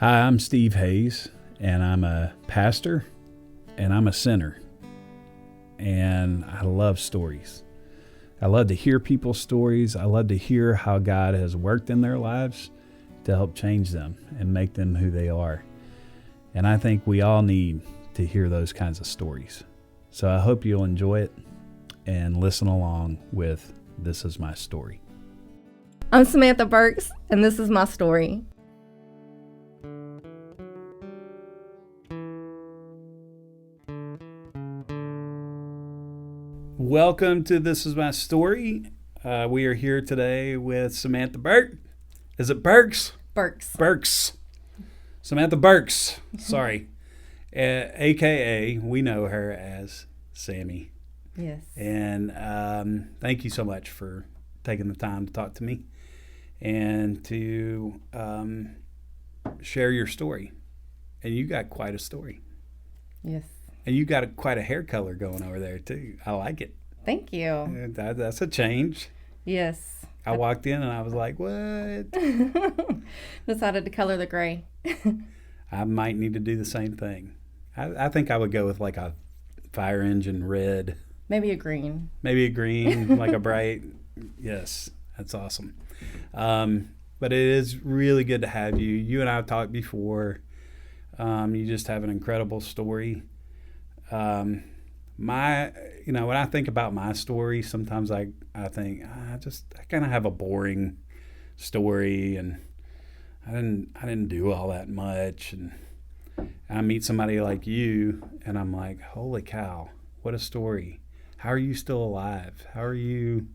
Hi, I'm Steve Hayes, and I'm a pastor, and I'm a sinner. And I love stories. I love to hear people's stories. I love to hear how God has worked in their lives to help change them and make them who they are. And I think we all need to hear those kinds of stories. So I hope you'll enjoy it and listen along with This Is My Story. I'm Samantha Burkes, and this is my story. Welcome to This Is My Story. We are here today with Samantha Burkes. Is it Burkes? Burkes. Burkes. Samantha Burkes. Sorry. AKA, we know her as Sammy. Yes. And thank you so much for taking the time to talk to me and to share your story. And you got quite a story. Yes. And you got quite a hair color going over there, too. I like it. Thank you. That's a change. Yes. I walked in and I was like, what? Decided to color the gray. I might need to do the same thing. I think I would go with like a fire engine red. Maybe a green. Maybe a green, like a bright. Yes, that's awesome. But it is really good to have you. You and I have talked before. You just have an incredible story. When I think about my story, sometimes I think I kind of have a boring story, and I didn't do all that much. And I meet somebody like you, and I'm like, holy cow, what a story! How are you still alive? How are you?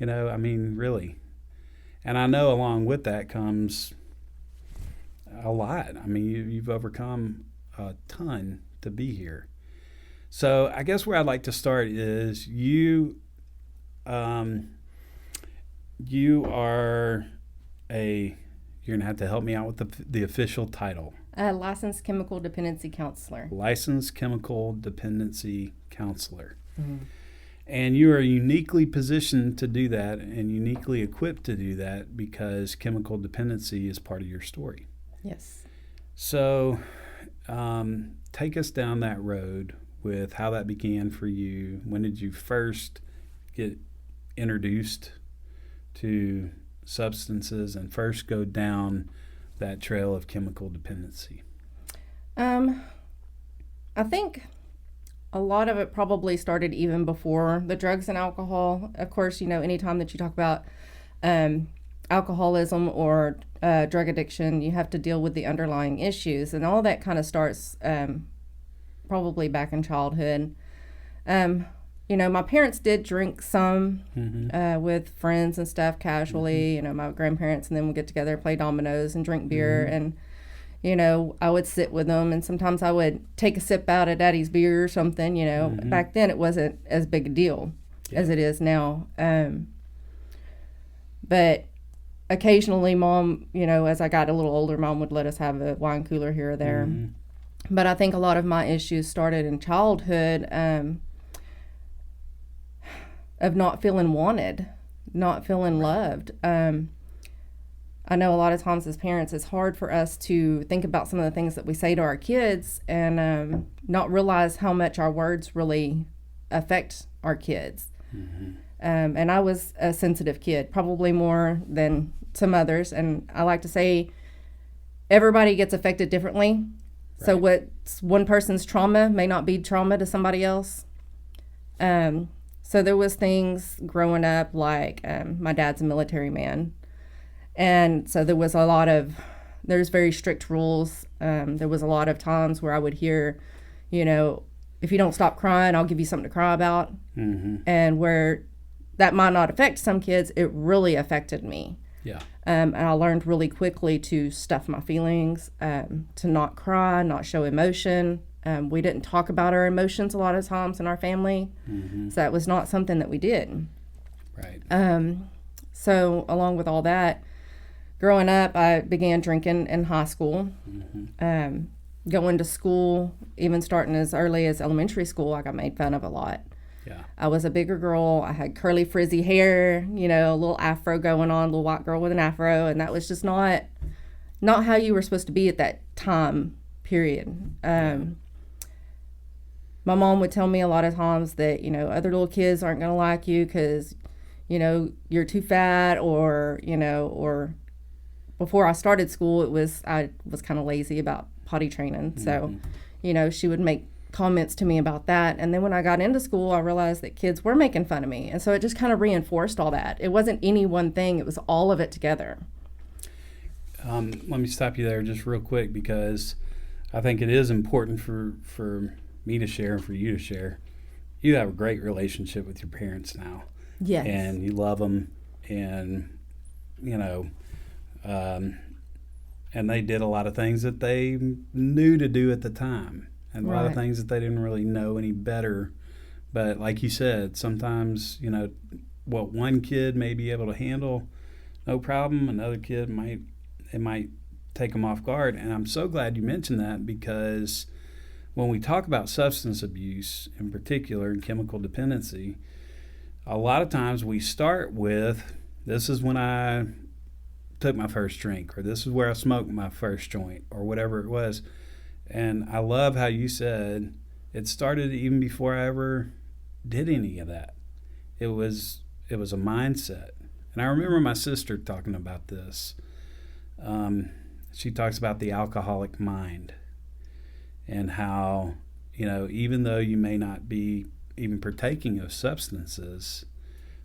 Really. And I know along with that comes a lot. I mean, you've overcome a ton to be here. So I guess where I'd like to start is you're going to have to help me out with the official title. Licensed chemical dependency counselor. Licensed chemical dependency counselor. Mm-hmm. And you are uniquely positioned to do that and uniquely equipped to do that because chemical dependency is part of your story. Yes. So take us down that road with how that began for you. When did you first get introduced to substances and first go down that trail of chemical dependency? I think a lot of it probably started even before the drugs and alcohol. Of course, anytime that you talk about alcoholism or drug addiction, you have to deal with the underlying issues, and all that kind of starts probably back in childhood. My parents did drink some with friends and stuff casually, my grandparents, and then we'd get together, play dominoes and drink beer. And, I would sit with them, and sometimes I would take a sip out of Daddy's beer or something, Back then it wasn't as big a deal as it is now. But occasionally Mom, as I got a little older, Mom would let us have a wine cooler here or there. Mm-hmm. But I think a lot of my issues started in childhood, of not feeling wanted, not feeling loved. I know a lot of times as parents, it's hard for us to think about some of the things that we say to our kids and not realize how much our words really affect our kids. Mm-hmm. And I was a sensitive kid, probably more than some others. And I like to say everybody gets affected differently. Right. So what's one person's trauma may not be trauma to somebody else. So there was things growing up like my dad's a military man. And so there's very strict rules. There was a lot of times where I would hear, if you don't stop crying, I'll give you something to cry about. Mm-hmm. And where that might not affect some kids, it really affected me. Yeah. And I learned really quickly to stuff my feelings, to not cry, not show emotion. We didn't talk about our emotions a lot of times in our family. Mm-hmm. So that was not something that we did. Right. So along with all that, growing up, I began drinking in high school. Mm-hmm. Going to school, even starting as early as elementary school, I got made fun of a lot. Yeah. I was a bigger girl. I had curly, frizzy hair, a little afro going on, a little white girl with an afro. And that was just not, not how you were supposed to be at that time period. My mom would tell me a lot of times that, you know, other little kids aren't going to like you because, you know, you're too fat, or, you know, or before I started school, I was kind of lazy about potty training. So, you know, she would make comments to me about that. And then when I got into school, I realized that kids were making fun of me. And so it just kind of reinforced all that. It wasn't any one thing. It was all of it together. Let me stop you there just real quick, because I think it is important for me to share and for you to share. You have a great relationship with your parents now. Yes. And you love them, and, you know, and they did a lot of things that they knew to do at the time, and a lot of things that they didn't really know any better. But like you said, sometimes, you know, what one kid may be able to handle, no problem, another kid might take them off guard. And I'm so glad you mentioned that, because when we talk about substance abuse in particular and chemical dependency, a lot of times we start with, this is when I took my first drink, or this is where I smoked my first joint, or whatever it was. And I love how you said it started even before I ever did any of that. It was a mindset. And I remember my sister talking about this. She talks about the alcoholic mind, and how, you know, even though you may not be even partaking of substances,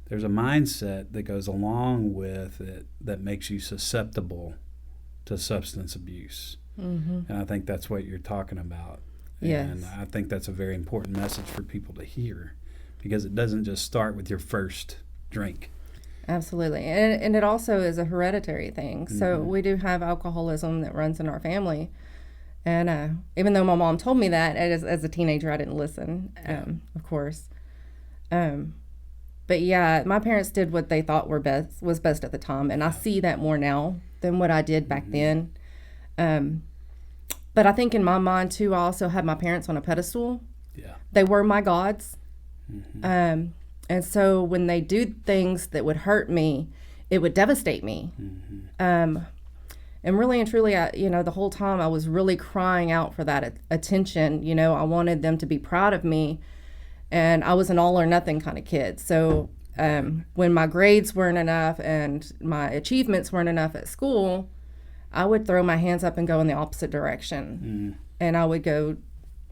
there's a mindset that goes along with it that makes you susceptible to substance abuse. And I think that's what you're talking about. Yes. And I think that's a very important message for people to hear, because it doesn't just start with your first drink. Absolutely. And it also is a hereditary thing. So we do have alcoholism that runs in our family. And even though my mom told me that, as a teenager, I didn't listen, of course. But yeah, my parents did what they thought was best at the time. And I see that more now than what I did back then. But I think in my mind, too, I also had my parents on a pedestal. Yeah. They were my gods. And so when they do things that would hurt me, it would devastate me. And really and truly, the whole time I was really crying out for that attention. You know, I wanted them to be proud of me. And I was an all or nothing kind of kid. So when my grades weren't enough and my achievements weren't enough at school, I would throw my hands up and go in the opposite direction. And I would go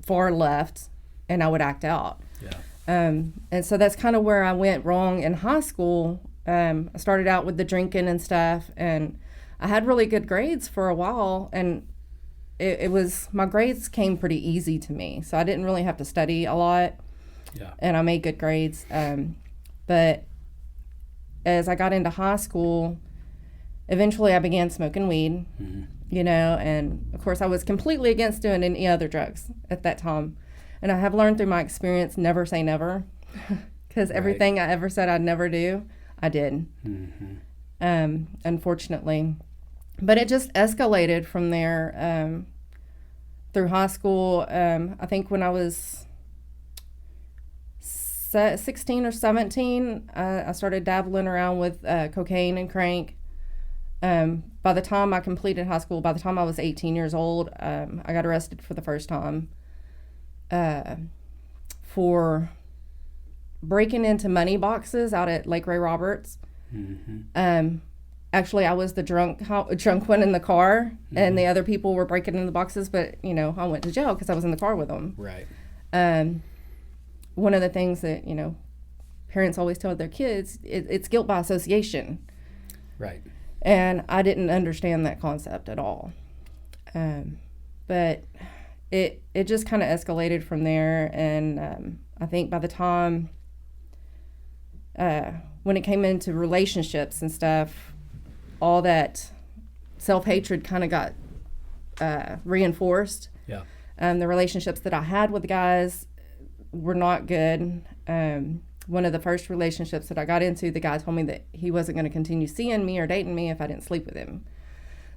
far left, and I would act out. Yeah. And so that's kind of where I went wrong in high school. I started out with the drinking and stuff, and I had really good grades for a while, and it was, my grades came pretty easy to me, so I didn't really have to study a lot. Yeah. And I made good grades. But as I got into high school, eventually I began smoking weed, you know, and of course I was completely against doing any other drugs at that time. And I have learned through my experience, never say never, because everything I ever said I'd never do, I did, unfortunately. But it just escalated from there through high school. I think when I was 16 or 17, I started dabbling around with cocaine and crank. By the time I completed high school, by the time I was 18 years old, I got arrested for the first time for breaking into money boxes out at Lake Ray Roberts. Actually, I was the drunk one in the car, and the other people were breaking in the boxes, but, you know, I went to jail because I was in the car with them. Right. One of the things that, you know, parents always tell their kids, it's guilt by association. Right. And I didn't understand that concept at all. But it just kind of escalated from there. And I think by the time, when it came into relationships and stuff, all that self-hatred kind of got reinforced. Yeah. The relationships that I had with the guys were not good. One of the first relationships that I got into, the guy told me that he wasn't going to continue seeing me or dating me if I didn't sleep with him.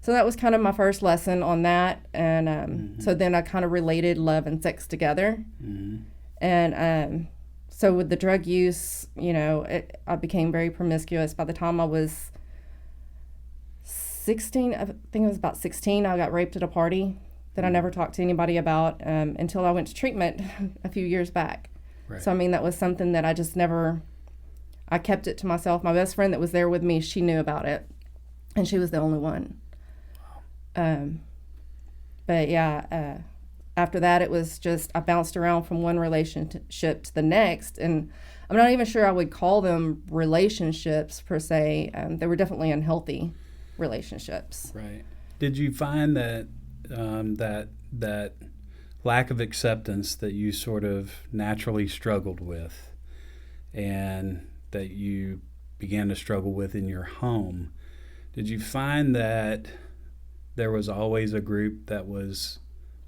So that was kind of my first lesson on that. And so then I kind of related love and sex together. And so with the drug use, you know, I became very promiscuous. By the time I was 16, I think it was about 16, I got raped at a party that I never talked to anybody about until I went to treatment a few years back. Right. So, I mean, that was something that I just never, I kept it to myself. My best friend that was there with me, she knew about it, and she was the only one. Wow. But yeah, after that, it was just, I bounced around from one relationship to the next, and I'm not even sure I would call them relationships per se. They were definitely unhealthy relationships. Right. Did you find that that lack of acceptance that you sort of naturally struggled with, and that you began to struggle with in your home, did you find that there was always a group that was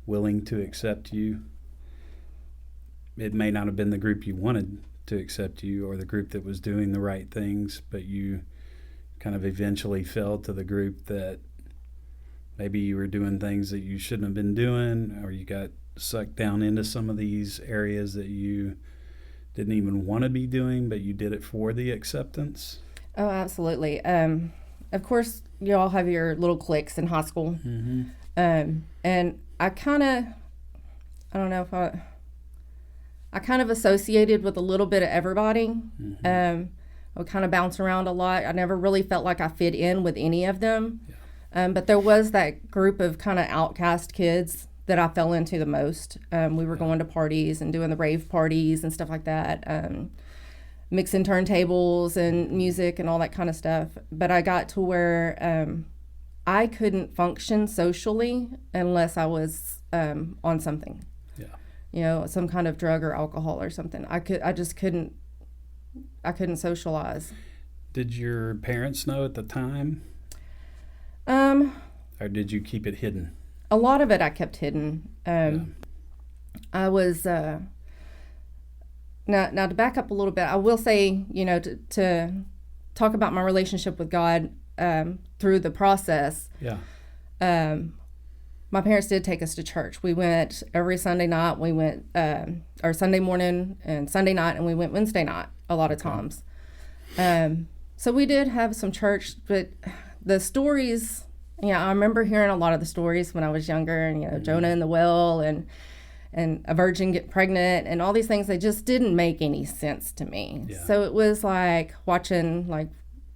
willing to accept you? It may not have been the group you wanted to accept you, or the group that was doing the right things, but you kind of eventually fell to the group that maybe you were doing things that you shouldn't have been doing, or you got sucked down into some of these areas that you didn't even want to be doing, but you did it for the acceptance? Oh, absolutely. Of course, you all have your little cliques in high school. Mm-hmm. And I kind of, I don't know if I kind of associated with a little bit of everybody. Mm-hmm. I would kind of bounce around a lot. I never really felt like I fit in with any of them. Yeah. But there was that group of kind of outcast kids that I fell into the most. We were going to parties and doing the rave parties and stuff like that, mixing turntables and music and all that kind of stuff. But I got to where I couldn't function socially unless I was on something. Yeah. You know, some kind of drug or alcohol or something. I couldn't socialize. Did your parents know at the time? Or did you keep it hidden? A lot of it I kept hidden. I was now to back up a little bit, I will say, you know, to talk about my relationship with God through the process. Yeah. My parents did take us to church. We went every Sunday night. We went or Sunday morning and Sunday night, and we went Wednesday night a lot of times. So we did have some church, but the stories, I remember hearing a lot of the stories when I was younger, and, Mm-hmm. Jonah in the well and a virgin get pregnant and all these things, they just didn't make any sense to me. Yeah. So it was like watching, like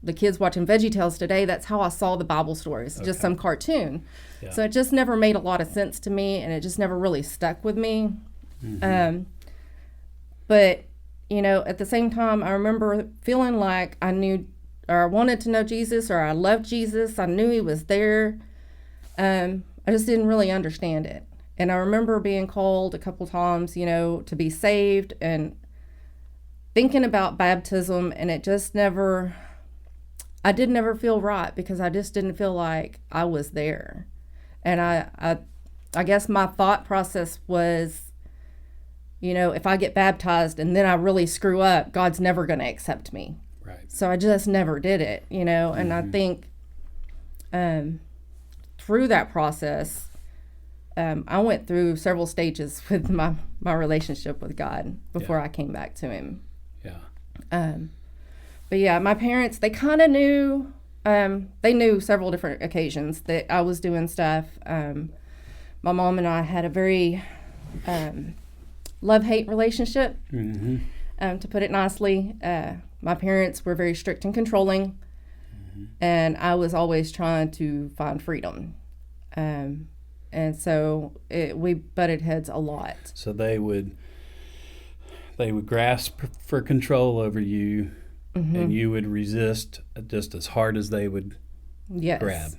the kids watching VeggieTales today. That's how I saw the Bible stories, just some cartoon. Yeah. So it just never made a lot of sense to me, and it just never really stuck with me. Mm-hmm. But, at the same time, I remember feeling like I knew, or I wanted to know Jesus, or I loved Jesus. I knew he was there. I just didn't really understand it. And I remember being called a couple times, to be saved, and thinking about baptism, and it just never, I did never feel right, because I just didn't feel like I was there. And I guess my thought process was, if I get baptized and then I really screw up, God's never going to accept me. Right. So I just never did it, and Mm-hmm. I think through that process, I went through several stages with my relationship with God before I came back to him. Yeah. But yeah, my parents, they kind of knew, they knew several different occasions that I was doing stuff. My mom and I had a very love-hate relationship, Mm-hmm. to put it nicely. My parents were very strict and controlling, and I was always trying to find freedom. And so we butted heads a lot. So they would grasp for control over you, Mm-hmm. and you would resist just as hard as they would Yes. grab.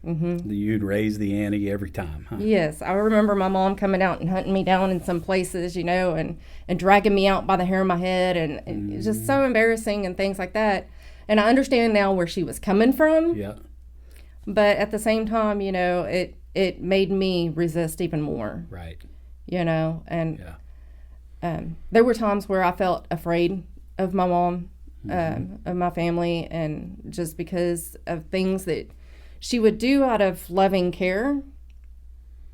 Mm-hmm. You'd raise the ante every time, huh? Yes, I remember my mom coming out and hunting me down in some places, and dragging me out by the hair of my head, and it's just so embarrassing and things like that. And I understand now where she was coming from. Yeah. But at the same time, it made me resist even more. Right. And Yeah. there were times where I felt afraid of my mom, of my family, and just because of things that she would do out of loving care,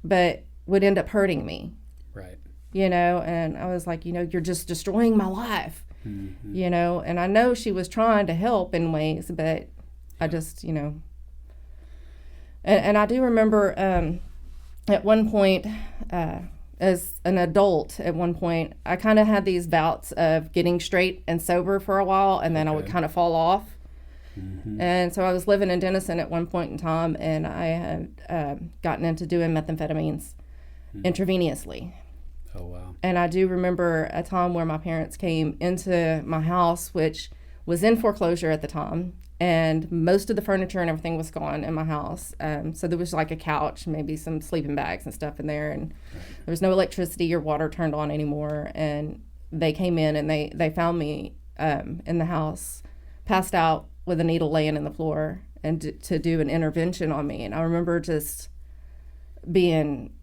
but would end up hurting me. Right. And I was like, you're just destroying my life, Mm-hmm. and I know she was trying to help in ways, but I just, And I do remember at one point, as an adult, at one point, I kind of had these bouts of getting straight and sober for a while, and then I would kind of fall off. Mm-hmm. And so I was living in Denison at one point in time, and I had gotten into doing methamphetamines intravenously. Oh, wow. And I do remember a time where my parents came into my house, which was in foreclosure at the time, and most of the furniture and everything was gone in my house. So there was like a couch, maybe some sleeping bags and stuff in there, and there was no electricity or water turned on anymore. And they came in and they found me in the house, passed out with a needle laying in the floor, and to do an intervention on me. And I remember just being,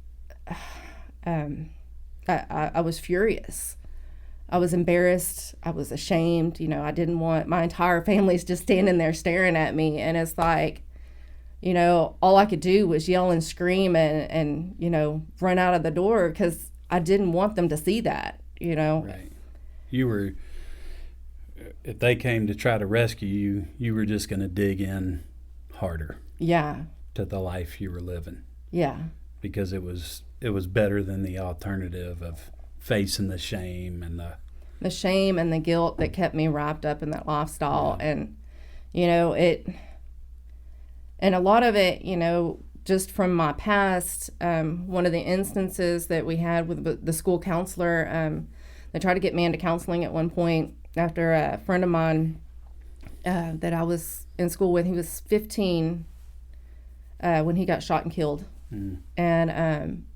I was furious. I was embarrassed. I was ashamed. You know, I didn't want my entire family's just standing there staring at me. And it's like, you know, all I could do was yell and scream and you know, run out of the door because I didn't want them to see that, you know. Right. You were, if they came to try to rescue you, you were just going to dig in harder. Yeah. To the life you were living. Yeah. Because it was better than the alternative of facing the shame and the guilt that kept me wrapped up in that lifestyle. Yeah. And you know, and a lot of it, you know, just from my past, one of the instances that we had with the school counselor, they tried to get me into counseling at one point after a friend of mine that I was in school with, he was 15 when he got shot and killed. And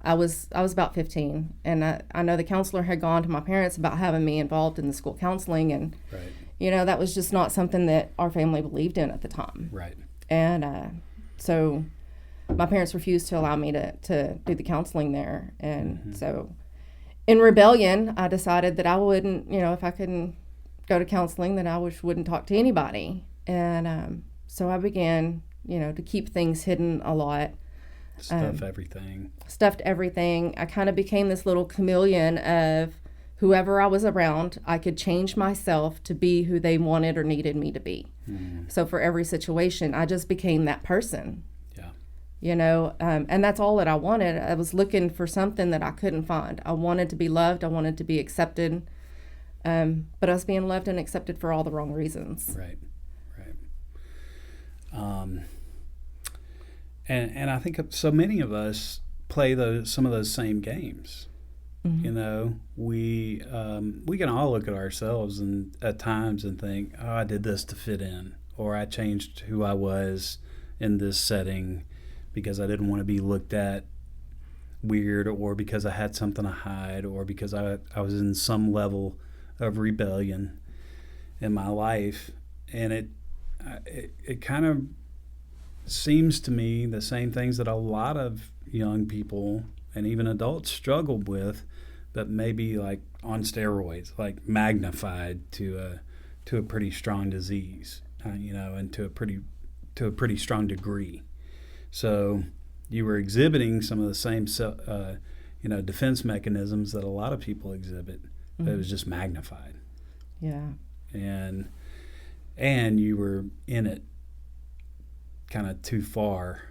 I was about 15, and I know the counselor had gone to my parents about having me involved in the school counseling, and right. You know, that was just not something that our family believed in at the time. Right. And so my parents refused to allow me to do the counseling there, and so in rebellion, I decided that I wouldn't, you know, if I couldn't go to counseling, that I wouldn't talk to anybody, and so I began, you know, to keep things hidden a lot. Stuffed everything. I kind of became this little chameleon of whoever I was around. I could change myself to be who they wanted or needed me to be. So for every situation, I just became that person. Yeah. You know, and that's all that I wanted. I was looking for something that I couldn't find. I wanted to be loved. I wanted to be accepted. But I was being loved and accepted for all the wrong reasons. Right. And I think so many of us play some of those same games. You know, we can all look at ourselves and at times and think, oh, I did this to fit in, or I changed who I was in this setting because I didn't want to be looked at weird, or because I had something to hide, or because I was in some level of rebellion in my life. And it kind of seems to me the same things that a lot of young people and even adults struggled with, but maybe like on steroids, like magnified to a pretty strong disease, you know, and to a pretty strong degree. So you were exhibiting some of the same you know, defense mechanisms that a lot of people exhibit, but it was just magnified. Yeah. And you were in it kind of too far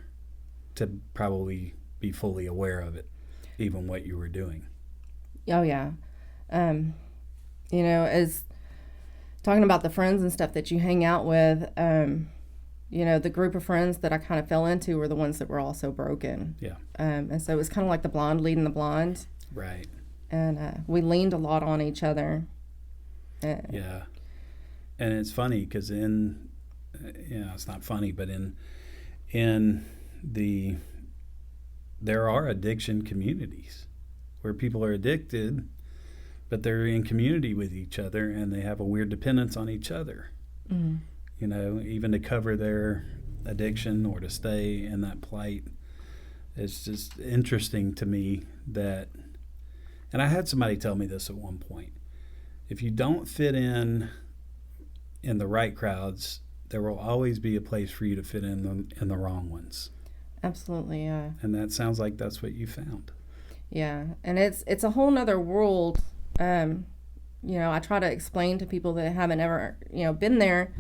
to probably be fully aware of it, even what you were doing. Oh, yeah. You know, as talking about the friends and stuff that you hang out with, you know, the group of friends that I kind of fell into were the ones that were also broken. Yeah. And so it was kind of like the blonde leading the blonde. Right. And we leaned a lot on each other. Yeah. And it's funny because it's not funny, but there are addiction communities where people are addicted, but they're in community with each other and they have a weird dependence on each other. You know, even to cover their addiction or to stay in that plight. It's just interesting to me that, and I had somebody tell me this at one point, if you don't fit in the right crowds, there will always be a place for you to fit in the wrong ones. Absolutely, yeah. And that sounds like that's what you found. Yeah, and it's a whole nother world. You know, I try to explain to people that haven't ever, you know, been there.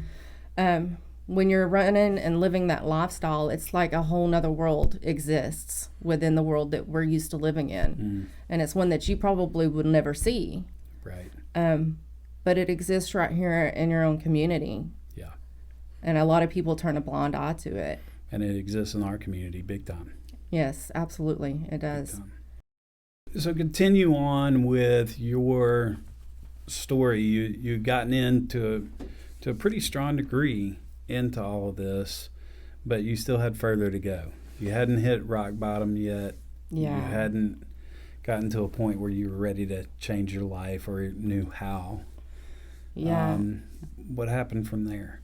when you're running and living that lifestyle, it's like a whole nother world exists within the world that we're used to living in. And it's one that you probably would never see. Right. But it exists right here in your own community. Yeah. And a lot of people turn a blind eye to it. And it exists in our community big time. Yes, absolutely. It does. So continue on with your story. You've gotten into a pretty strong degree into all of this, but you still had further to go. You hadn't hit rock bottom yet. Yeah. You hadn't gotten to a point where you were ready to change your life or knew how. Yeah. What happened from there?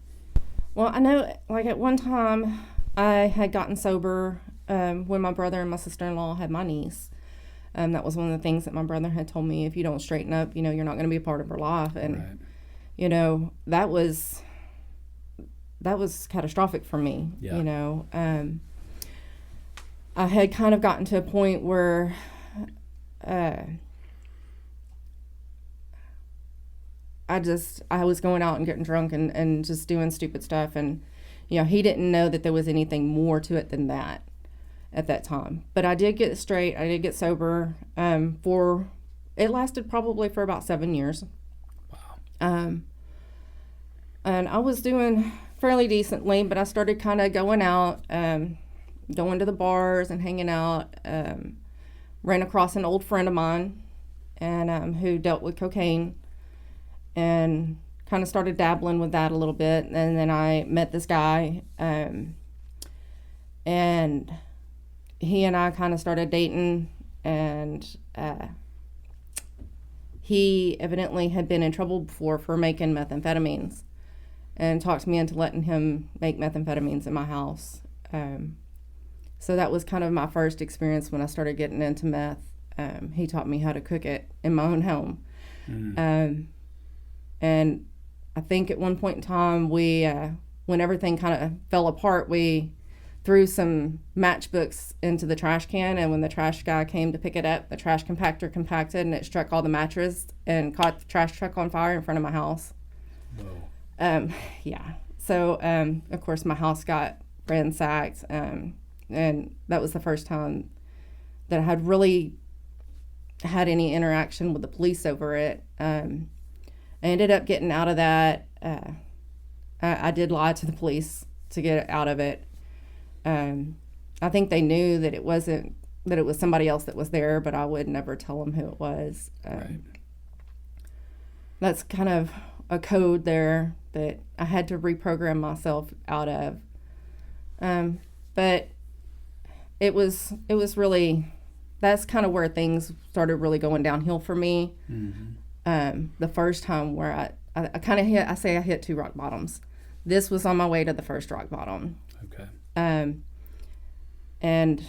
Well, I know, like, at one time I had gotten sober when my brother and my sister-in-law had my niece. That was one of the things that my brother had told me: if you don't straighten up, you're not going to be a part of her life. And, right. That was catastrophic for me. Yeah. I had kind of gotten to a point where I was going out and getting drunk and just doing stupid stuff. And, he didn't know that there was anything more to it than that at that time. But I did get straight. I did get sober it lasted probably for about 7 years. Wow. And I was doing fairly decently, but I started kind of going out, going to the bars and hanging out. Ran across an old friend of mine and who dealt with cocaine, and kind of started dabbling with that a little bit. And then I met this guy, and he and I kind of started dating, and he evidently had been in trouble before for making methamphetamines, and talked me into letting him make methamphetamines in my house. So that was kind of my first experience when I started getting into meth. He taught me how to cook it in my own home. And I think at one point in time, when everything kind of fell apart, we threw some matchbooks into the trash can, and when the trash guy came to pick it up, the trash compactor compacted and it struck all the mattress and caught the trash truck on fire in front of my house. Whoa. Yeah. So, of course, my house got ransacked, and that was the first time that I had really had any interaction with the police over it. I ended up getting out of that. I did lie to the police to get out of it. I think they knew that it was somebody else that was there, but I would never tell them who it was. Right. That's kind of a code there that I had to reprogram myself out of. But it was really, that's kind of where things started really going downhill for me. Mm-hmm. The first time where I kind of hit, I hit two rock bottoms. This was on my way to the first rock bottom. Okay. And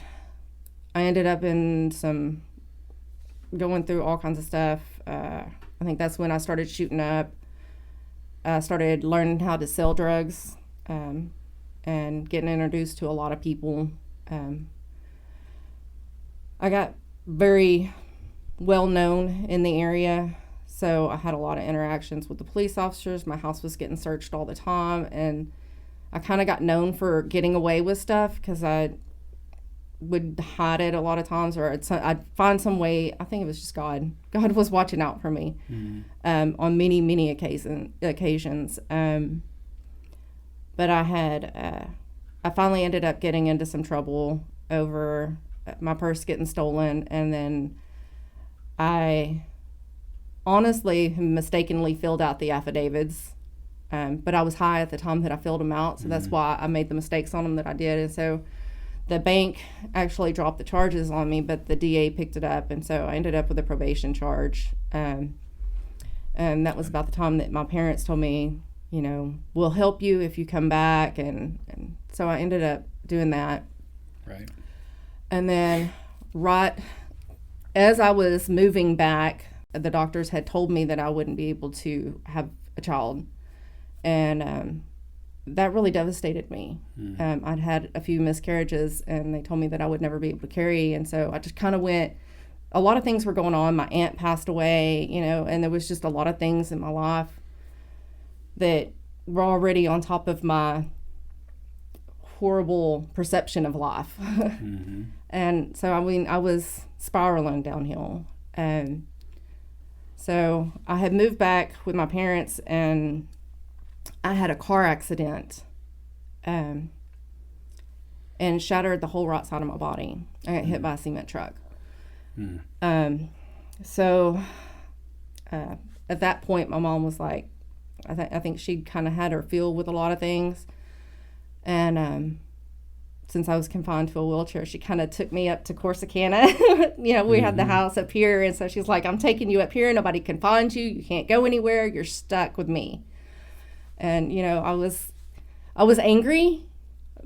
I ended up in going through all kinds of stuff. I think that's when I started shooting up. I started learning how to sell drugs, and getting introduced to a lot of people. I got very well known in the area, so I had a lot of interactions with the police officers. My house was getting searched all the time, and I kind of got known for getting away with stuff because I would hide it a lot of times, or I'd find some way. I think it was just God. God was watching out for me. Mm-hmm. On many occasions. But I finally ended up getting into some trouble over my purse getting stolen, and then I honestly mistakenly filled out the affidavits. But I was high at the time that I filled them out, so that's why I made the mistakes on them that I did. And so the bank actually dropped the charges on me, but the DA picked it up, and so I ended up with a probation charge. And that was about the time that my parents told me, we'll help you if you come back. And so I ended up doing that. Right. And then right as I was moving back, the doctors had told me that I wouldn't be able to have a child. And that really devastated me. I'd had a few miscarriages, and they told me that I would never be able to carry. And so I just kind of went, a lot of things were going on. My aunt passed away, and there was just a lot of things in my life that were already on top of my horrible perception of life. Mm-hmm. And so, I mean, I was spiraling downhill. And so I had moved back with my parents, and I had a car accident and shattered the whole right side of my body. I got hit by a cement truck. So at that point, my mom was like, I think she'd kind of had her feel with a lot of things. And since I was confined to a wheelchair, she kind of took me up to Texarkana. We had the house up here. And so she's like, I'm taking you up here. Nobody can find you. You can't go anywhere. You're stuck with me. And, I was angry.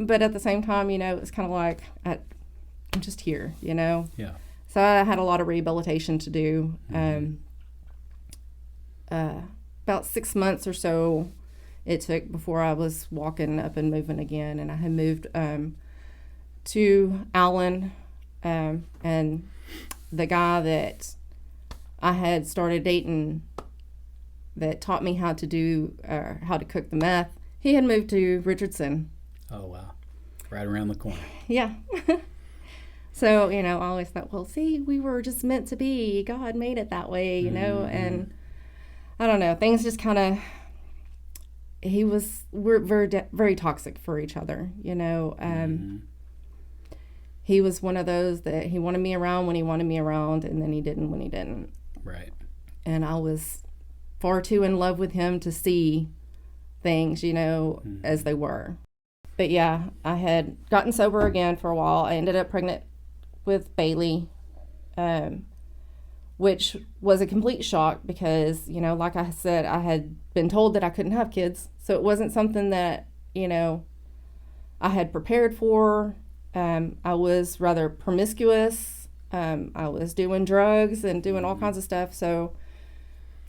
But at the same time, it was kind of like, I'm just here, Yeah. So I had a lot of rehabilitation to do. About 6 months or so it took before I was walking up and moving again. And I had moved to Allen, and the guy that I had started dating that taught me how to cook the meth, he had moved to Richardson. Oh, wow. Right around the corner. Yeah. So, I always thought, well, see, we were just meant to be. God made it that way, and I don't know. Things just kind of, we're very, very toxic for each other, He was one of those that he wanted me around when he wanted me around, and then he didn't when he didn't. Right. And I was far too in love with him to see things, as they were. But yeah, I had gotten sober again for a while. I ended up pregnant with Bailey, which was a complete shock because, like I said, I had been told that I couldn't have kids. So it wasn't something that, I had prepared for. I was rather promiscuous. I was doing drugs and doing all kinds of stuff. So,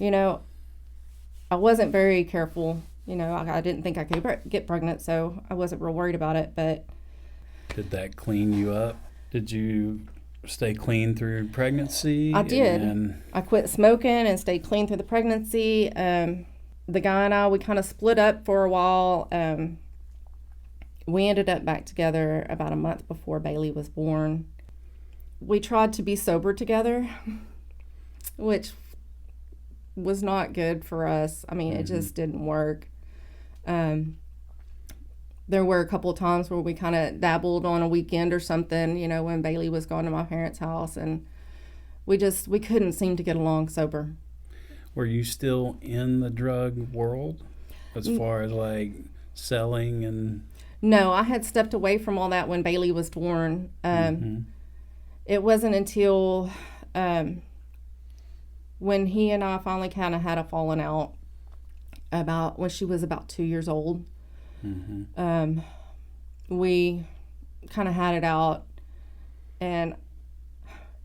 I wasn't very careful. I didn't think I could get pregnant, so I wasn't real worried about it. But did that clean you up? Did you stay clean through pregnancy? I did. I quit smoking and stayed clean through the pregnancy. The guy and I, we kind of split up for a while. We ended up back together about a month before Bailey was born. We tried to be sober together, which was not good for us. I mean, it just didn't work. There were a couple of times where we kind of dabbled on a weekend or something, when Bailey was gone to my parents' house, and we couldn't seem to get along sober. Were you still in the drug world as far as like selling and? No, I had stepped away from all that when Bailey was born. It wasn't until when he and I finally kind of had a falling out about when she was about 2 years old. We kind of had it out, and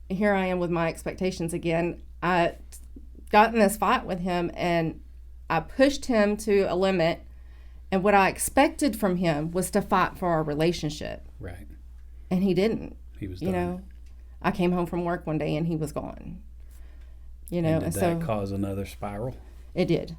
here I am with my expectations again. I got in this fight with him, and I pushed him to a limit, and what I expected from him was to fight for our relationship. Right. And he didn't. He was done. I came home from work one day and he was gone. And did that cause another spiral? It did.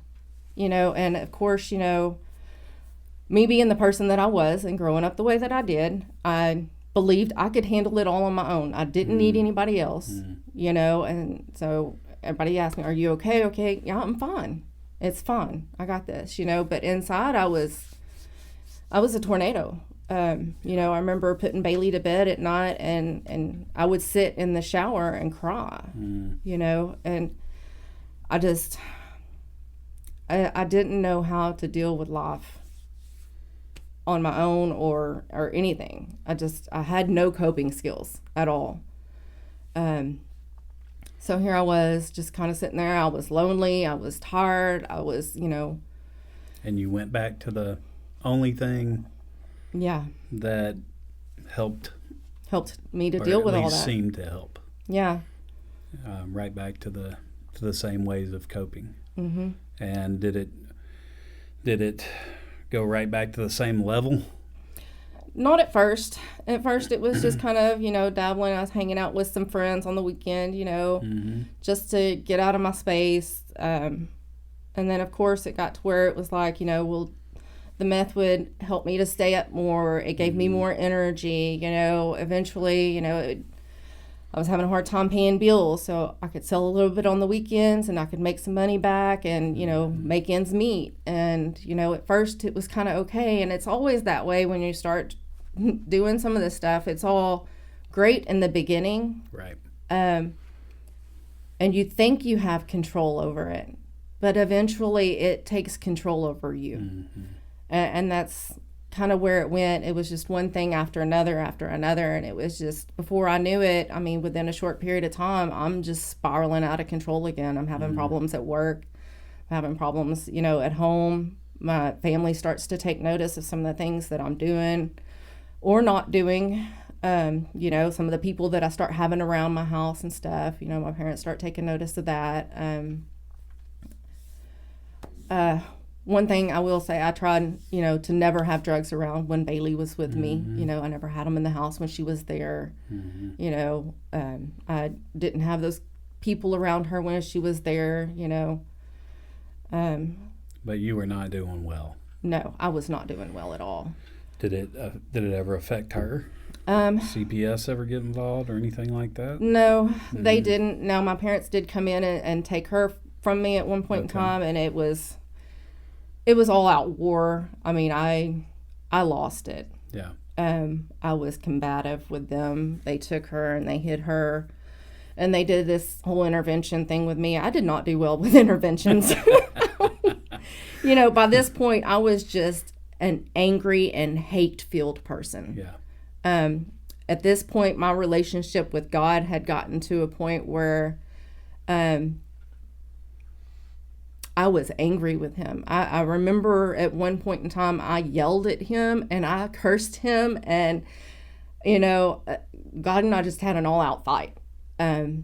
And of course, me being the person that I was and growing up the way that I did, I believed I could handle it all on my own. I didn't need anybody else, and so everybody asked me, are you okay? Okay. Yeah, I'm fine. It's fine. I got this, but inside I was a tornado. I remember putting Bailey to bed at night and I would sit in the shower and cry, and I didn't know how to deal with life on my own or anything. I had no coping skills at all. So here I was just kind of sitting there. I was lonely. I was tired. I was, And you went back to the only thing that helped me to deal with all that. Or at least seemed to help. Yeah. Right back to the same ways of coping. Mm-hmm. And did it go right back to the same level? Not at first. At first it was just kind of, dabbling. I was hanging out with some friends on the weekend, just to get out of my space. And then, of course, it got to where it was like, we'll the meth would help me to stay up more. It gave me more energy. Eventually, I was having a hard time paying bills, so I could sell a little bit on the weekends and I could make some money back and, make ends meet. And, at first it was kind of okay. And it's always that way when you start doing some of this stuff. It's all great in the beginning. Right. And you think you have control over it, but eventually it takes control over you. Mm-hmm. And that's kind of where it went. It was just one thing after another. And it was just, before I knew it, within a short period of time, I'm just spiraling out of control again. I'm having problems at work, I'm having problems, at home. My family starts to take notice of some of the things that I'm doing or not doing. Some of the people that I start having around my house and stuff, my parents start taking notice of that. One thing I will say, I tried, to never have drugs around when Bailey was with me. I never had them in the house when she was there. I didn't have those people around her when she was there, But you were not doing well. No, I was not doing well at all. Did it ever affect her? CPS ever get involved or anything like that? No, they didn't. Now, my parents did come in and take her from me at one point in time, and it was all out war. I lost it. Yeah. I was combative with them. They took her and they hid her, and they did this whole intervention thing with me. I did not do well with interventions. By this point, I was just an angry and hate-filled person. Yeah. At this point, my relationship with God had gotten to a point where I was angry with him. I remember at one point in time, I yelled at him and I cursed him, and, God and I just had an all-out fight. How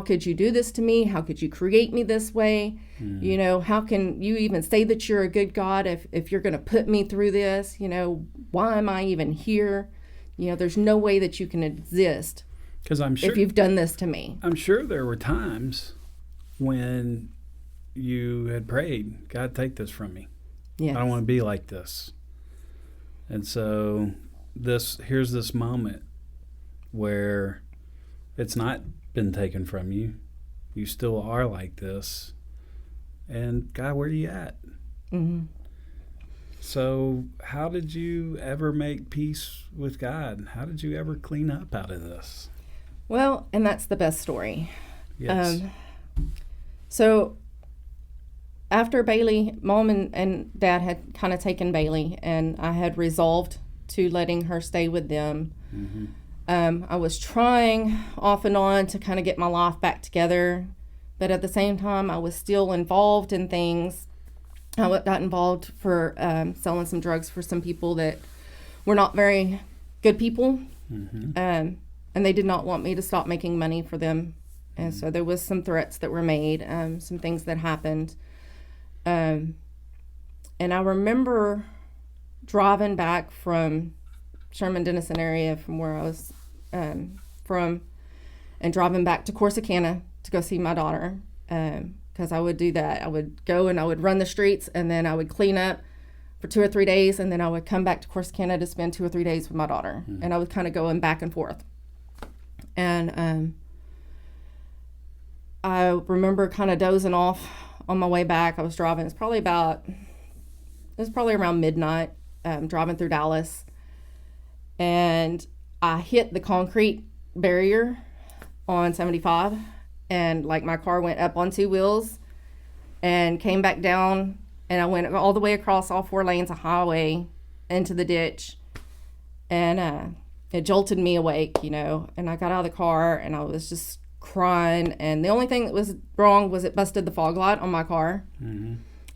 could you do this to me? How could you create me this way? How can you even say that you're a good God if you're going to put me through this? Why am I even here? There's no way that you can exist 'Cause I'm sure, if you've done this to me. I'm sure there were times when you had prayed, God, take this from me. Yes. I don't want to be like this. And so here's this moment where it's not been taken from you. You still are like this. And God, where are you at? Mm-hmm. So how did you ever make peace with God? How did you ever clean up out of this? Well, and that's the best story. Yes. So after Bailey, Mom and Dad had kind of taken Bailey, and I had resolved to letting her stay with them. Mm-hmm. I was trying off and on to kind of get my life back together, but at the same time, I was still involved in things. I got involved for selling some drugs for some people that were not very good people, and they did not want me to stop making money for them. And so there was some threats that were made, some things that happened. And I remember driving back from Sherman Denison area, from where I was from, and driving back to Texarkana to go see my daughter, because I would do that. I would go and I would run the streets, and then I would clean up for 2 or 3 days, and then I would come back to Texarkana to spend 2 or 3 days with my daughter. And I was kind of going back and forth. And I remember kind of dozing off on my way back. I was driving. It was probably around midnight, driving through Dallas. And I hit the concrete barrier on 75. And my car went up on 2 wheels and came back down. And I went all the way across all 4 lanes of highway into the ditch. And it jolted me awake, And I got out of the car and I was just crying, and the only thing that was wrong was it busted the fog light on my car.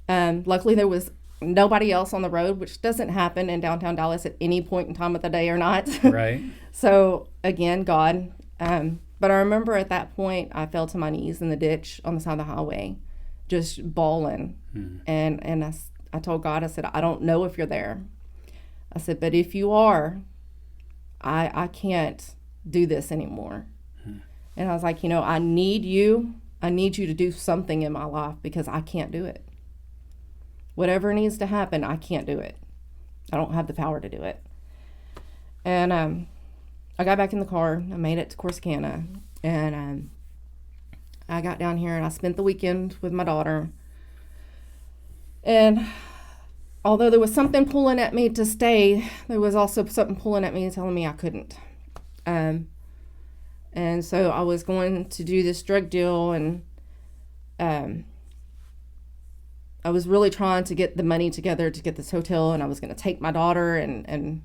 Luckily there was nobody else on the road, which doesn't happen in downtown Dallas at any point in time of the day or night. Right. So again, God. But I remember at that point I fell to my knees in the ditch on the side of the highway, just bawling. And I told God, I said, I don't know if you're there. I said, but if you are, I can't do this anymore. And I was like, I need you. I need you to do something in my life because I can't do it. whatever needs to happen, I can't do it. I don't have the power to do it. And I got back in the car. I made it to Texarkana. And I got down here and I spent the weekend with my daughter. And although there was something pulling at me to stay, there was also something pulling at me and telling me I couldn't. And so I was going to do this drug deal, and I was really trying to get the money together to get this hotel, and I was going to take my daughter and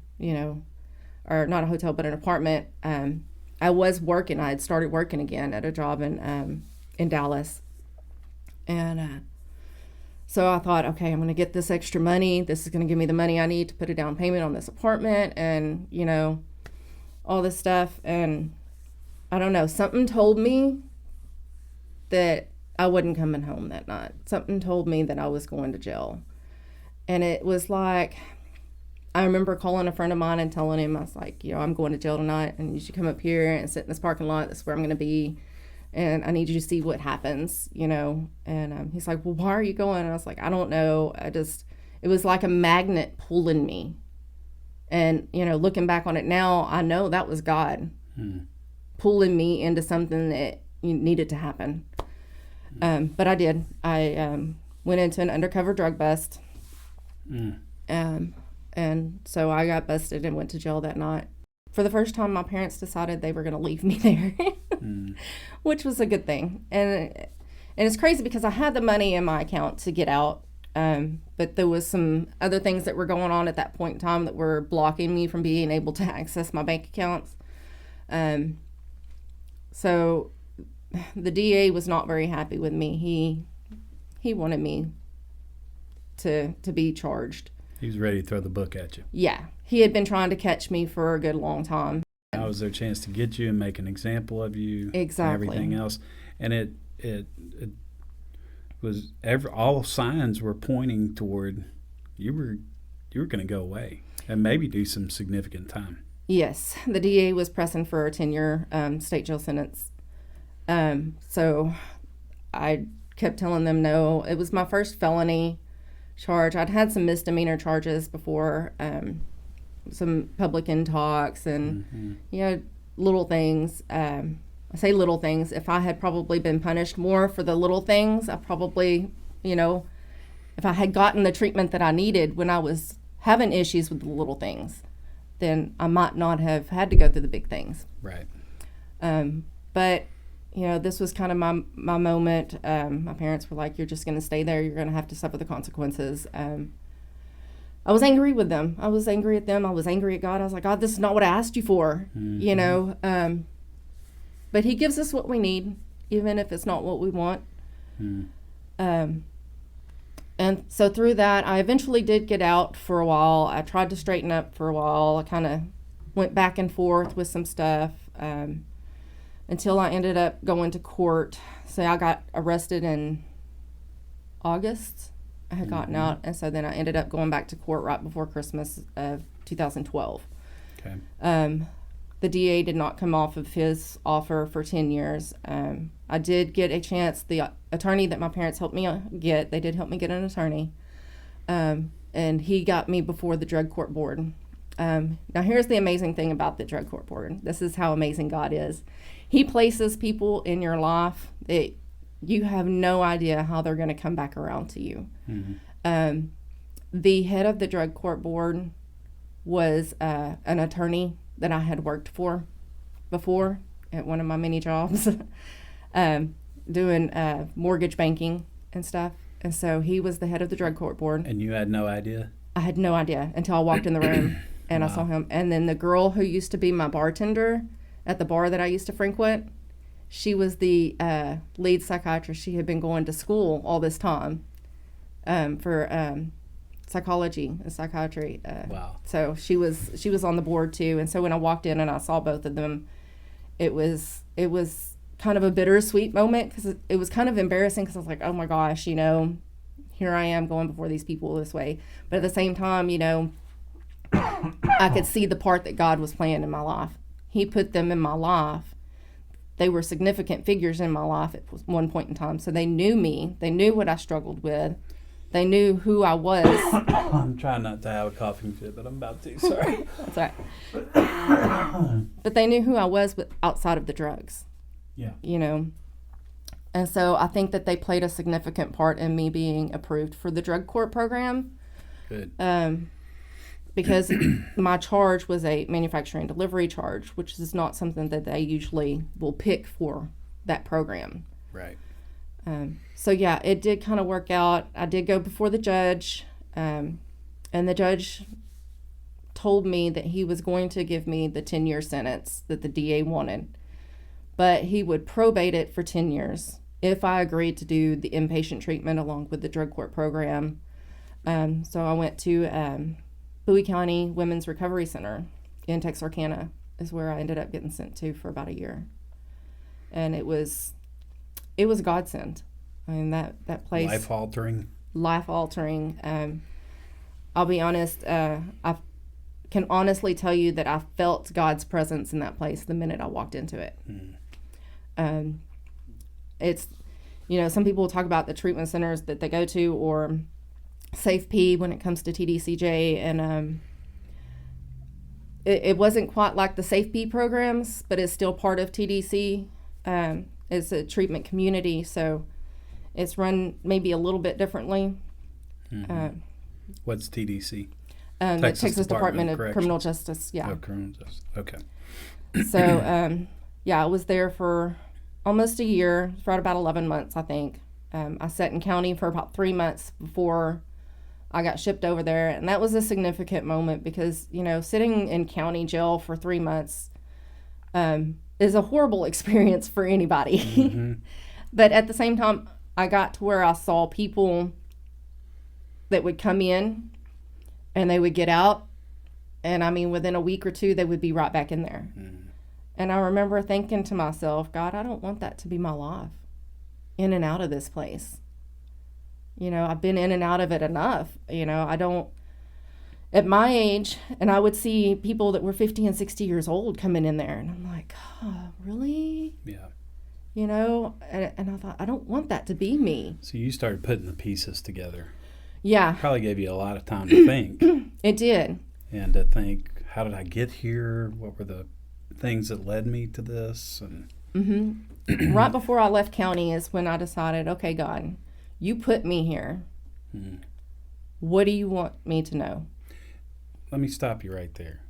or not a hotel, but an apartment. I was working. I had started working again at a job in Dallas. And so I thought, okay, I'm going to get this extra money. This is going to give me the money I need to put a down payment on this apartment and, all this stuff. And I don't know, something told me that I wasn't coming home that night. Something told me that I was going to jail. And it was like, I remember calling a friend of mine and telling him, I was like, I'm going to jail tonight, and you should come up here and sit in this parking lot. That's where I'm going to be. And I need you to see what happens, And he's like, well, why are you going? And I was like, I don't know. It was like a magnet pulling me. And, looking back on it now, I know that was God pulling me into something that needed to happen. But I did. I went into an undercover drug bust. And so I got busted and went to jail that night. For the first time, my parents decided they were going to leave me there, which was a good thing. And it's crazy because I had the money in my account to get out, but there was some other things that were going on at that point in time that were blocking me from being able to access my bank accounts. So the DA was not very happy with me. He wanted me to be charged. He was ready to throw the book at you. Yeah. He had been trying to catch me for a good long time. Now was their chance to get you and make an example of you. Exactly. And everything else. And it was all signs were pointing toward you were going to go away and maybe do some significant time. Yes. The DA was pressing for a 10-year state jail sentence. So I kept telling them no. It was my first felony charge. I'd had some misdemeanor charges before, some public intox and little things. I say little things. If I had probably been punished more for the little things, I probably, if I had gotten the treatment that I needed when I was having issues with the little things, then I might not have had to go through the big things. Right. But this was kind of my moment. My parents were like, you're just going to stay there. You're going to have to suffer the consequences. I was angry with them. I was angry at them. I was angry at God. I was like, God, this is not what I asked you for, But he gives us what we need, even if it's not what we want. And so through that, I eventually did get out for a while. I tried to straighten up for a while. I kind of went back and forth with some stuff. Until I ended up going to court. So I got arrested in August. I had gotten out, and so then I ended up going back to court right before Christmas of 2012. Okay. The DA did not come off of his offer for 10 years. I did get a chance. The attorney that my parents helped me get, they did help me get an attorney, and he got me before the drug court board. Now here's the amazing thing about the drug court board. This is how amazing God is. He places people in your life that you have no idea how they're going to come back around to you. The head of the drug court board was an attorney that I had worked for before at one of my many jobs, doing mortgage banking and stuff. And so he was the head of the drug court board. And you had no idea? I had no idea until I walked in the room and wow. I saw him. And then the girl who used to be my bartender at the bar that I used to frequent, she was the lead psychiatrist. She had been going to school all this time for psychology and psychiatry. Wow. So she was on the board too. And so when I walked in and I saw both of them, it was kind of a bittersweet moment because it was kind of embarrassing because I was like, oh my gosh, here I am going before these people this way. But at the same time, I could see the part that God was playing in my life. He put them in my life. They were significant figures in my life at one point in time. So they knew me. They knew what I struggled with. They knew who I was. I'm trying not to have a coughing fit, but I'm about to. Sorry. That's right. But they knew who I was outside of the drugs. Yeah. You know. And so I think that they played a significant part in me being approved for the drug court program. Good. Because my charge was a manufacturing delivery charge, which is not something that they usually will pick for that program. Right. So yeah, it did kind of work out. I did go before the judge, and the judge told me that he was going to give me the 10-year sentence that the DA wanted, but he would probate it for 10 years if I agreed to do the inpatient treatment along with the drug court program. So I went to Bowie County Women's Recovery Center in Texarkana is where I ended up getting sent to for about a year. And it was a godsend. I mean, that place. Life altering. I'll be honest, I can honestly tell you that I felt God's presence in that place the minute I walked into it. It's, you know, some people talk about the treatment centers that they go to, or Safe P when it comes to TDCJ, and it wasn't quite like the Safe P programs, but it's still part of TDC. It's a treatment community, so it's run maybe a little bit differently. What's TDC? The Texas Department of Criminal Justice. Yeah. Oh, criminal justice. Okay. So, yeah, I was there for almost a year, for about 11 months, I think. I sat in county for about 3 months before I got shipped over there, and that was a significant moment because, you know, sitting in county jail for 3 months is a horrible experience for anybody. But at the same time, I got to where I saw people that would come in and they would get out, and I mean, within a week or two, they would be right back in there. And I remember thinking to myself, God, I don't want that to be my life, in and out of this place. You know, I've been in and out of it enough. You know, I don't, at my age, and I would see people that were 50 and 60 years old coming in there, and I'm like, oh, really? Yeah. You know, and I thought, I don't want that to be me. So you started putting the pieces together. Yeah. Probably gave you a lot of time to think. It did. And to think, how did I get here? What were the things that led me to this? And Right before I left county is when I decided, okay, God, you put me here. What do you want me to know? Let me stop you right there.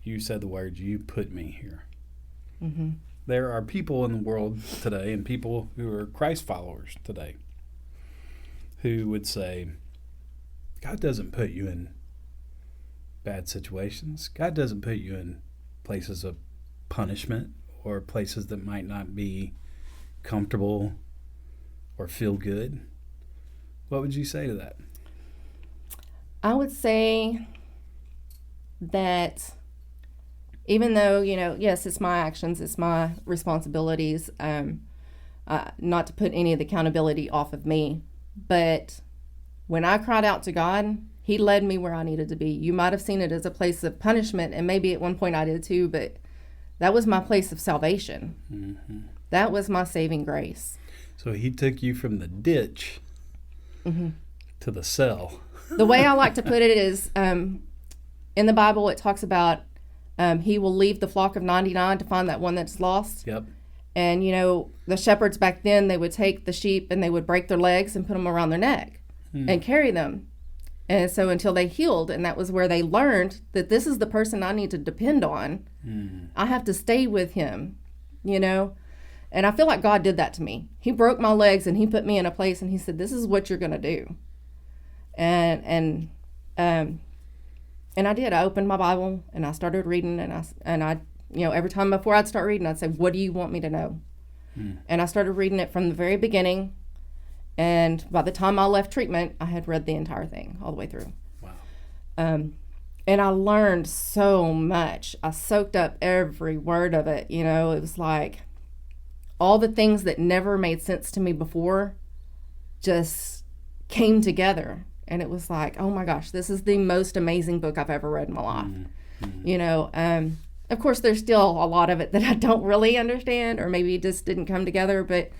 You said the words, you put me here. There are people in the world today, and people who are Christ followers today, who would say, God doesn't put you in bad situations. God doesn't put you in places of punishment or places that might not be comfortable or feel good. What would you say to that? I would say that even though, you know, yes, it's my actions, it's my responsibilities, not to put any of the accountability off of me, but when I cried out to God, He led me where I needed to be. You might have seen it as a place of punishment, and maybe at one point I did too, but that was my place of salvation. That was my saving grace. So He took you from the ditch to the cell. The way I like to put it is, in the Bible, it talks about He will leave the flock of 99 to find that one that's lost. Yep. And, you know, the shepherds back then, they would take the sheep and they would break their legs and put them around their neck and carry them. And so until they healed, and that was where they learned that this is the person I need to depend on. I have to stay with Him, you know. And I feel like God did that to me. He broke my legs and He put me in a place and He said, this is what you're going to do. And I did. I opened my Bible and I started reading, and I, you know, every time before I'd start reading, I'd say, what do you want me to know? And I started reading it from the very beginning. And by the time I left treatment, I had read the entire thing all the way through. Wow. And I learned so much. I soaked up every word of it. You know, it was like all the things that never made sense to me before just came together. And it was like, oh my gosh, this is the most amazing book I've ever read in my life. You know, of course, there's still a lot of it that I don't really understand, or maybe it just didn't come together. But,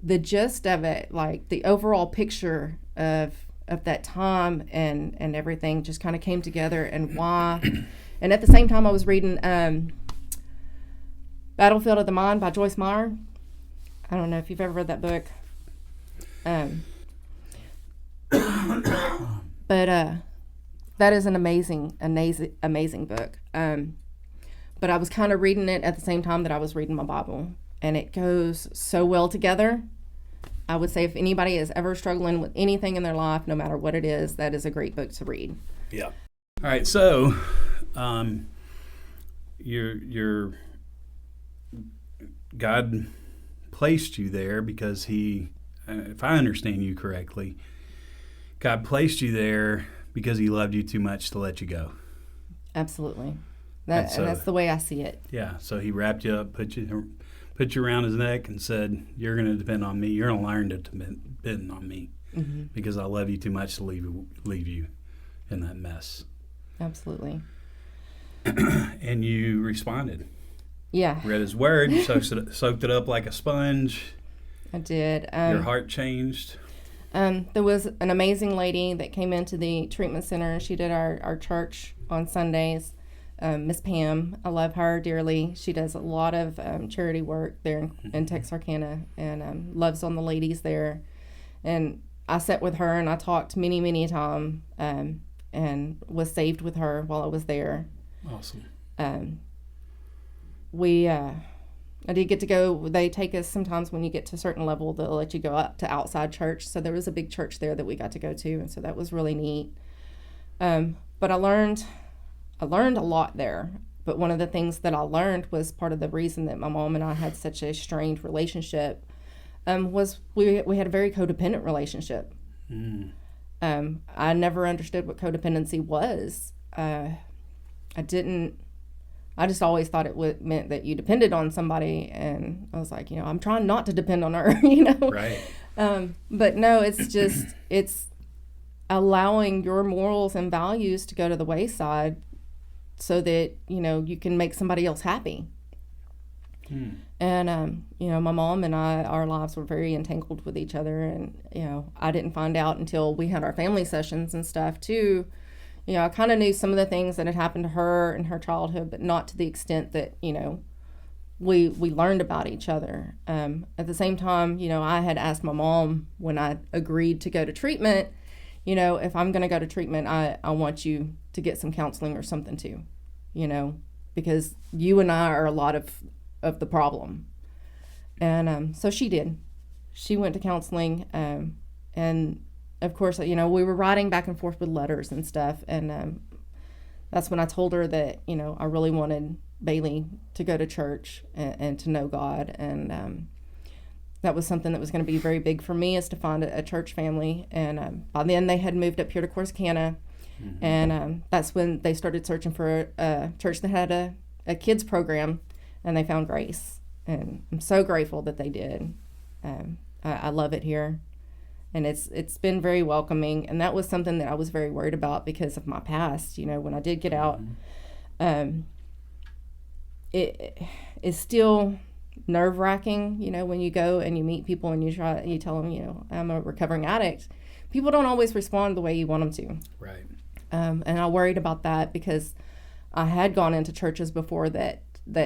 the gist of it, like the overall picture of that time and everything just kind of came together, and why. And at the same time I was reading Battlefield of the Mind by Joyce Meyer. I don't know if you've ever read that book. But that is an amazing book. But I was kind of reading it at the same time that I was reading my Bible, and it goes so well together. I would say if anybody is ever struggling with anything in their life, no matter what it is, that is a great book to read. Yeah. All right. So, your God placed you there because He, if I understand you correctly, God placed you there because He loved you too much to let you go. Absolutely. And that's the way I see it. Yeah. So He wrapped you up, put you around His neck, and said, "You're going to depend on me. You're going to learn to depend on me, because I love you too much to leave you in that mess." Absolutely. And you responded. Yeah. Read His Word, soaked it up like a sponge. I did. Your heart changed. There was an amazing lady that came into the treatment center. She did our church on Sundays. Miss Pam, I love her dearly. She does a lot of charity work there in Texarkana, and loves on the ladies there. And I sat with her and I talked many times, and was saved with her while I was there. Awesome. I did get to go. They take us sometimes when you get to a certain level, they'll let you go up to outside church. So there was a big church there that we got to go to, and so that was really neat. But I learned a lot there. But one of the things that I learned was part of the reason that my mom and I had such a strained relationship, was we had a very codependent relationship. I never understood what codependency was. I just always thought it meant that you depended on somebody, and I was like, I'm trying not to depend on her, Right. But no, it's allowing your morals and values to go to the wayside so that, you can make somebody else happy. And, my mom and I, our lives were very entangled with each other, and, I didn't find out until we had our family sessions and stuff too. I kind of knew some of the things that had happened to her in her childhood, but not to the extent that, we learned about each other. At the same time, I had asked my mom when I agreed to go to treatment, if I'm going to go to treatment, I want you to get some counseling or something too, because you and I are a lot of the problem. And so she did. She went to counseling, and of course, we were writing back and forth with letters and stuff, and that's when I told her that, I really wanted Bailey to go to church and to know God, and that was something that was going to be very big for me, is to find a church family. And by then they had moved up here to Texarkana, and that's when they started searching for a church that had a kids program, and they found Grace, and I'm so grateful that they did. I love it here. And it's been very welcoming, and that was something that I was very worried about because of my past. When I did get out, it is still nerve-wracking. When you go and you meet people and you tell them, I'm a recovering addict. People don't always respond the way you want them to. Right. And I worried about that because I had gone into churches before that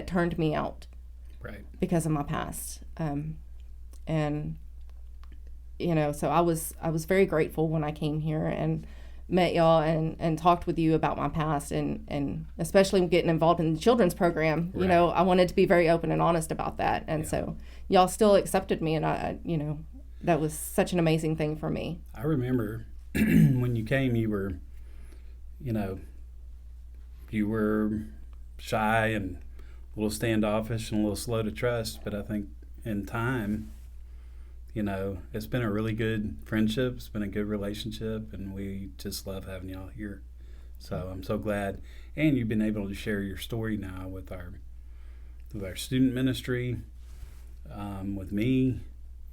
turned me out. Right. Because of my past, and. So I was very grateful when I came here and met y'all and talked with you about my past, and especially getting involved in the children's program. Right. I wanted to be very open and honest about that. And so y'all still accepted me, and I that was such an amazing thing for me. I remember when you came, you were, shy and a little standoffish and a little slow to trust, but I think in time, it's been a really good friendship. It's been a good relationship, and we just love having y'all here. So I'm so glad. And you've been able to share your story now with our student ministry, with me,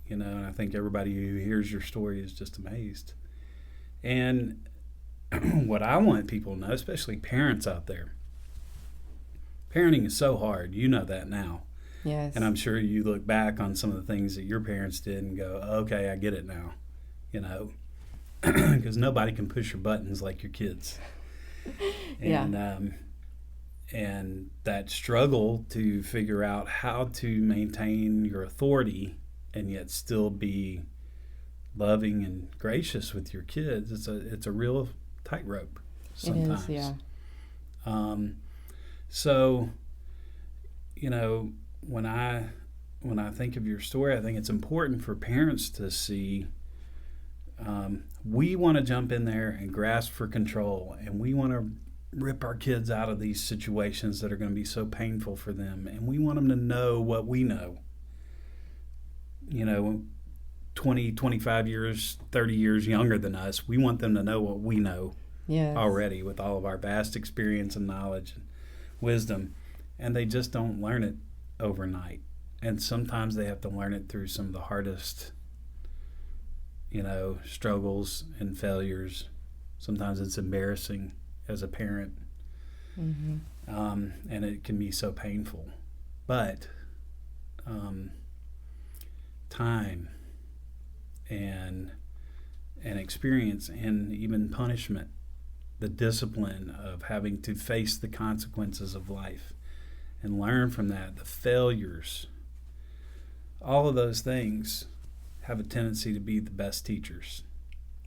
and I think everybody who hears your story is just amazed. And what I want people to know, especially parents out there, parenting is so hard. You know that now. Yes. And I'm sure you look back on some of the things that your parents did and go, okay, I get it now, because nobody can push your buttons like your kids. And, and that struggle to figure out how to maintain your authority and yet still be loving and gracious with your kids, it's a real tightrope sometimes. It is, yeah. So, when I think of your story, I think it's important for parents to see we want to jump in there and grasp for control, and we want to rip our kids out of these situations that are going to be so painful for them, and we want them to know what we know. 20, 25 years, 30 years younger than us, we want them to know what we know already with all of our vast experience and knowledge and wisdom, and they just don't learn it overnight. And sometimes they have to learn it through some of the hardest, struggles and failures. Sometimes it's embarrassing as a parent, and it can be so painful. But time and experience and even punishment, the discipline of having to face the consequences of life and learn from that, the failures, all of those things have a tendency to be the best teachers.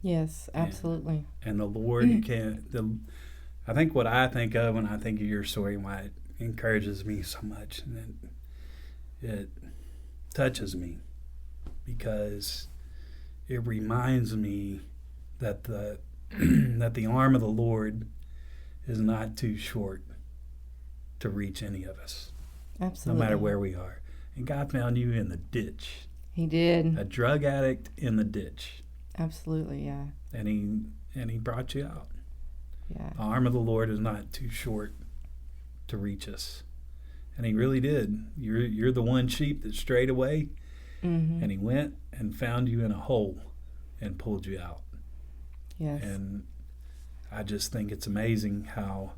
Yes, absolutely. And the Lord I think what I think of when I think of your story and why it encourages me so much, and it touches me, because it reminds me that the arm of the Lord is not too short to reach any of us. Absolutely. No matter where we are. And God found you in the ditch. He did. A drug addict in the ditch. Absolutely, yeah. And he brought you out. Yeah. The arm of the Lord is not too short to reach us. And he really did. You're the one sheep that strayed away, and he went and found you in a hole and pulled you out. Yes. And I just think it's amazing how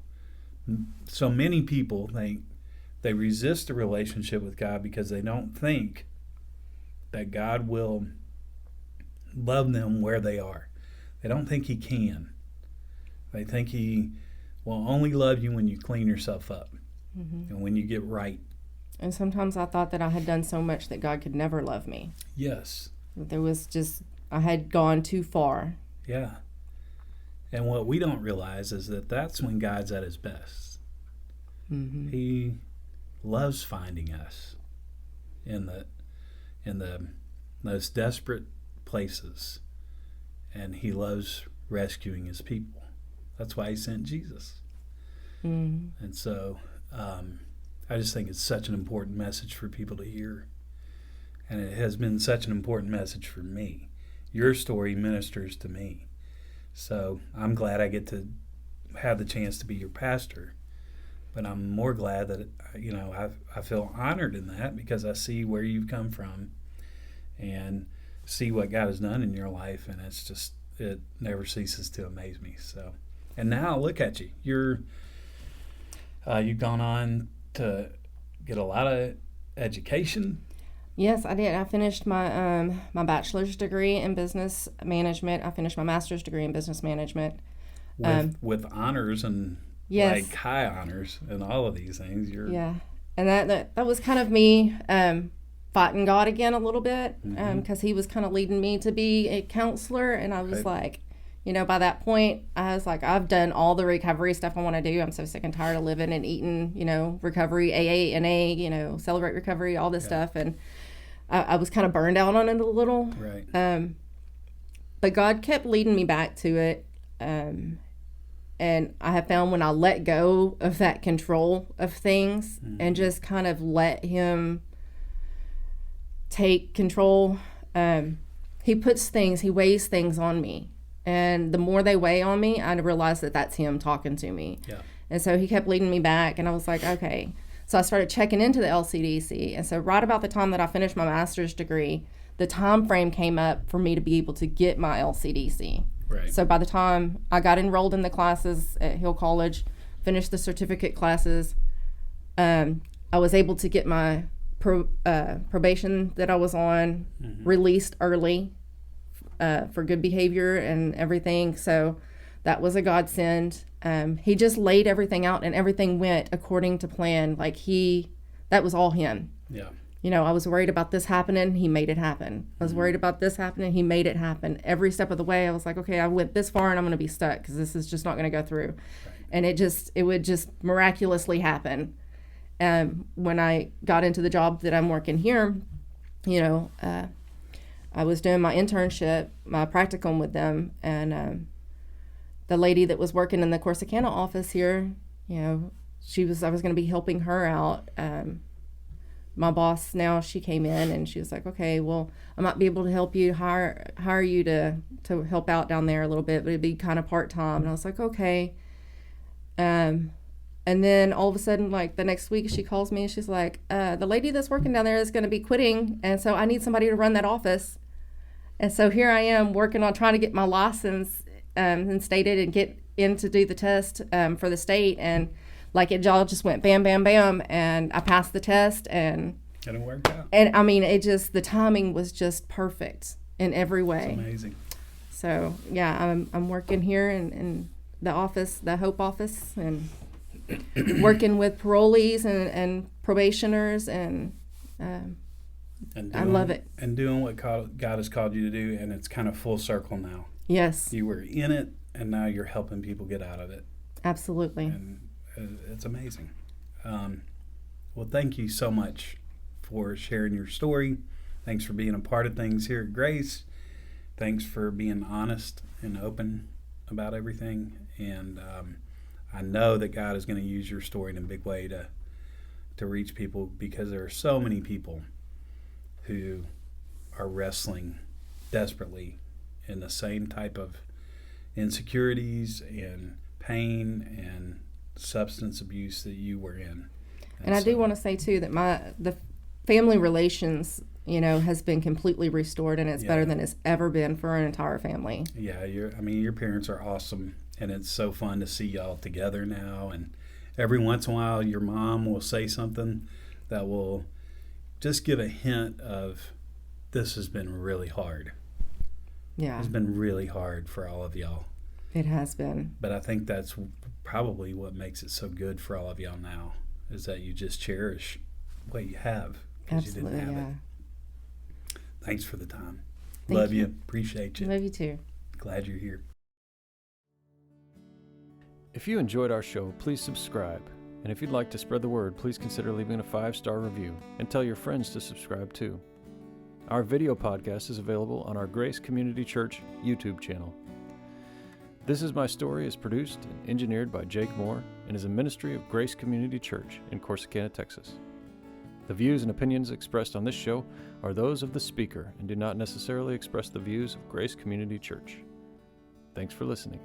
so many people think they resist a relationship with God because they don't think that God will love them where they are. They don't think he can. They think he will only love you when you clean yourself up and when you get right. And sometimes I thought that I had done so much that God could never love me. Yes. There was I had gone too far. Yeah. And what we don't realize is that that's when God's at his best. He loves finding us in the most desperate places, and he loves rescuing his people. That's why he sent Jesus. And so I just think it's such an important message for people to hear, and it has been such an important message for me. Your story ministers to me, so I'm glad I get to have the chance to be your pastor. But I'm more glad that I feel honored in that, because I see where you've come from and see what God has done in your life, and it never ceases to amaze me. So, and now look at you. You've gone on to get a lot of education. Yes, I did. I finished my my bachelor's degree in business management. I finished my master's degree in business management with honors and. Yes. Like high honors and all of these things. And that was kind of me fighting God again a little bit, because he was kind of leading me to be a counselor, and I was like, by that point I was like, I've done all the recovery stuff I want to do. I'm so sick and tired of living and eating, recovery, AA, NA, Celebrate Recovery, all this stuff, and I was kind of burned out on it a little. Right. But God kept leading me back to it. And I have found when I let go of that control of things and just kind of let him take control, he weighs things on me. And the more they weigh on me, I realize that that's him talking to me. Yeah. And so he kept leading me back, and I was like, okay. So I started checking into the LCDC. And so right about the time that I finished my master's degree, the time frame came up for me to be able to get my LCDC. Right. So by the time I got enrolled in the classes at Hill College, finished the certificate classes, I was able to get my probation that I was on, released early for good behavior and everything. So that was a godsend. He just laid everything out, and everything went according to plan. Like that was all him. Yeah. You know, I was worried about this happening. He made it happen. I was worried about this happening. He made it happen. Every step of the way, I was like, okay, I went this far and I'm going to be stuck because this is just not going to go through. Right. And it would just miraculously happen. When I got into the job that I'm working here, you know, I was doing my internship, my practicum with them, and the lady that was working in the Texarkana office here, you know, I was going to be helping her out. My boss now, she came in and she was like, okay, well, I might be able to help you hire you to help out down there a little bit, but it'd be kind of part-time. And I was like, okay. And then all of a sudden, like the next week, she calls me and she's like, the lady that's working down there is going to be quitting. And so I need somebody to run that office. And so here I am working on trying to get my license instated and get in to do the test for the state. And like it all just went bam, bam, bam. And I passed the test and it worked out. And I mean, the timing was just perfect in every way. It's amazing. So yeah, I'm working here in the office, the Hope office, and working with parolees and probationers, and I love it. And doing what God has called you to do, and it's kind of full circle now. Yes. You were in it, and now you're helping people get out of it. Absolutely. And it's amazing. Well, thank you so much for sharing your story. Thanks for being a part of things here at Grace. Thanks for being honest and open about everything. And I know that God is going to use your story in a big way to reach people, because there are so many people who are wrestling desperately in the same type of insecurities and pain and substance abuse that you were in. And I do want to say too that the family relations, you know, has been completely restored, and it's better than it's ever been for an entire family. Yeah, your parents are awesome, and it's so fun to see y'all together now. And every once in a while, your mom will say something that will just give a hint of, this has been really hard. Yeah, it's been really hard for all of y'all. It has been. But I think that's probably what makes it so good for all of y'all now, is that you just cherish what you have, because you didn't have it. Thanks for the time. Love you. Appreciate you. Love you too. Glad you're here. If you enjoyed our show, please subscribe. And if you'd like to spread the word, please consider leaving a 5-star review and tell your friends to subscribe too. Our video podcast is available on our Grace Community Church YouTube channel. This Is My Story is produced and engineered by Jake Moore and is a ministry of Grace Community Church in Texarkana, Texas. The views and opinions expressed on this show are those of the speaker and do not necessarily express the views of Grace Community Church. Thanks for listening.